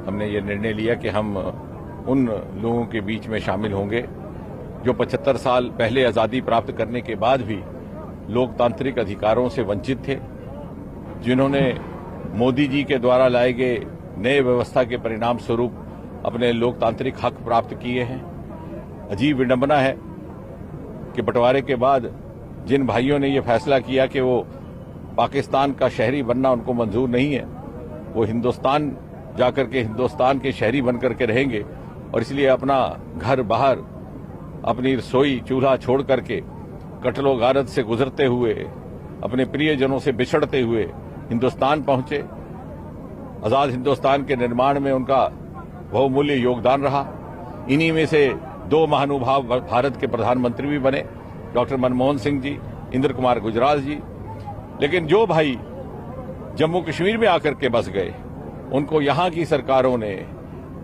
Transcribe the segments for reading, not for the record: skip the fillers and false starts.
हमने ये निर्णय लिया कि हम उन लोगों के बीच में शामिल होंगे जो 75 साल पहले आज़ादी प्राप्त करने के बाद भी लोकतांत्रिक अधिकारों से वंचित थे, जिन्होंने मोदी जी के द्वारा लाए गए नए व्यवस्था के परिणाम स्वरूप अपने लोकतांत्रिक हक प्राप्त किए हैं। अजीब विडंबना है कि बंटवारे के बाद जिन भाइयों ने ये फैसला किया कि वो पाकिस्तान का शहरी बनना उनको मंजूर नहीं है, वो हिंदुस्तान जाकर के हिंदुस्तान के शहरी बनकर के रहेंगे और इसलिए अपना घर बाहर अपनी रसोई चूल्हा छोड़ करके कटलो गारद से गुजरते हुए अपने प्रियजनों से बिछड़ते हुए हिंदुस्तान पहुंचे। आजाद हिंदुस्तान के निर्माण में उनका बहुमूल्य योगदान रहा। इन्हीं में से दो महानुभाव भारत के प्रधानमंत्री भी बने, डॉक्टर मनमोहन सिंह जी, इंद्र कुमार गुजराल जी। लेकिन जो भाई जम्मू कश्मीर में आकर के बस गए, उनको यहां की सरकारों ने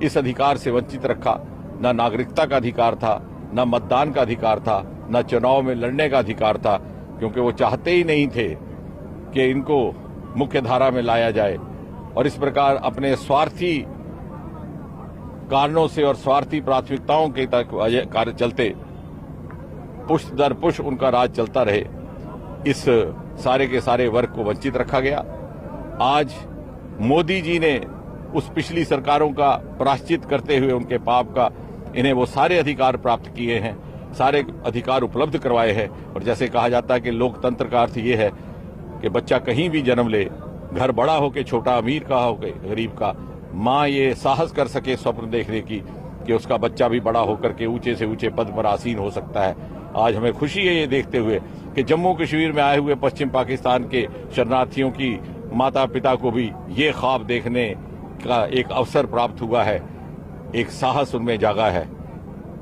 इस अधिकार से वंचित रखा। न नागरिकता का अधिकार था, न मतदान का अधिकार था, न चुनाव में लड़ने का अधिकार था, क्योंकि वो चाहते ही नहीं थे कि इनको मुख्य धारा में लाया जाए। और इस प्रकार अपने स्वार्थी कारणों से और स्वार्थी प्राथमिकताओं के तक कार्य चलते पुष्ट दर पुष्ट उनका राज चलता रहे। इस सारे के सारे वर्ग को वंचित रखा गया। आज मोदी जी ने उस पिछली सरकारों का प्रायश्चित करते हुए उनके पाप का इन्हें वो सारे अधिकार प्राप्त किए हैं, सारे अधिकार उपलब्ध करवाए हैं। और जैसे कहा जाता है कि लोकतंत्र का अर्थ ये है कि बच्चा कहीं भी जन्म ले, घर बड़ा हो के छोटा, अमीर का हो के गरीब का, माँ ये साहस कर सके स्वप्न देखने की कि उसका बच्चा भी बड़ा होकर के ऊंचे से ऊंचे पद पर आसीन हो सकता है। आज हमें खुशी है ये देखते हुए कि जम्मू कश्मीर में आए हुए पश्चिम पाकिस्तान के शरणार्थियों की माता पिता को भी ये ख्वाब देखने का एक अवसर प्राप्त हुआ है, एक साहस उनमें जागा है।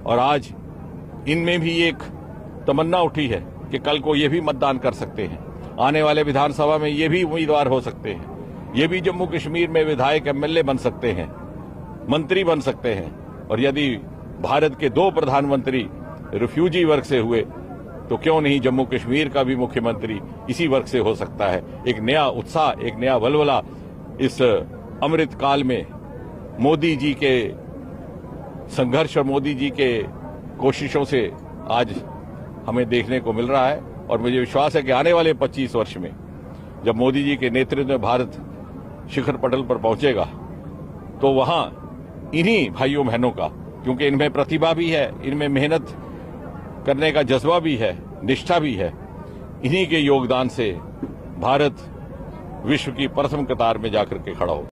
और आज इनमें भी एक तमन्ना उठी है कि कल को ये भी मतदान कर सकते हैं, आने वाले विधानसभा में ये भी उम्मीदवार हो सकते हैं, ये भी जम्मू कश्मीर में विधायक एमएलए बन सकते हैं, मंत्री बन सकते हैं। और यदि भारत के दो प्रधानमंत्री रिफ्यूजी वर्ग से हुए तो क्यों नहीं जम्मू कश्मीर का भी मुख्यमंत्री इसी वर्ग से हो सकता है। एक नया उत्साह, एक नया वलवला इस अमृत काल में मोदी जी के संघर्ष और मोदी जी के कोशिशों से आज हमें देखने को मिल रहा है। और मुझे विश्वास है कि आने वाले 25 वर्ष में जब मोदी जी के नेतृत्व में भारत शिखर पटल पर पहुंचेगा तो वहां इन्हीं भाइयों बहनों का, क्योंकि इनमें प्रतिभा भी है, इनमें मेहनत करने का जज्बा भी है, निष्ठा भी है, इन्हीं के योगदान से भारत विश्व की प्रथम कतार में जाकर के खड़ा हो।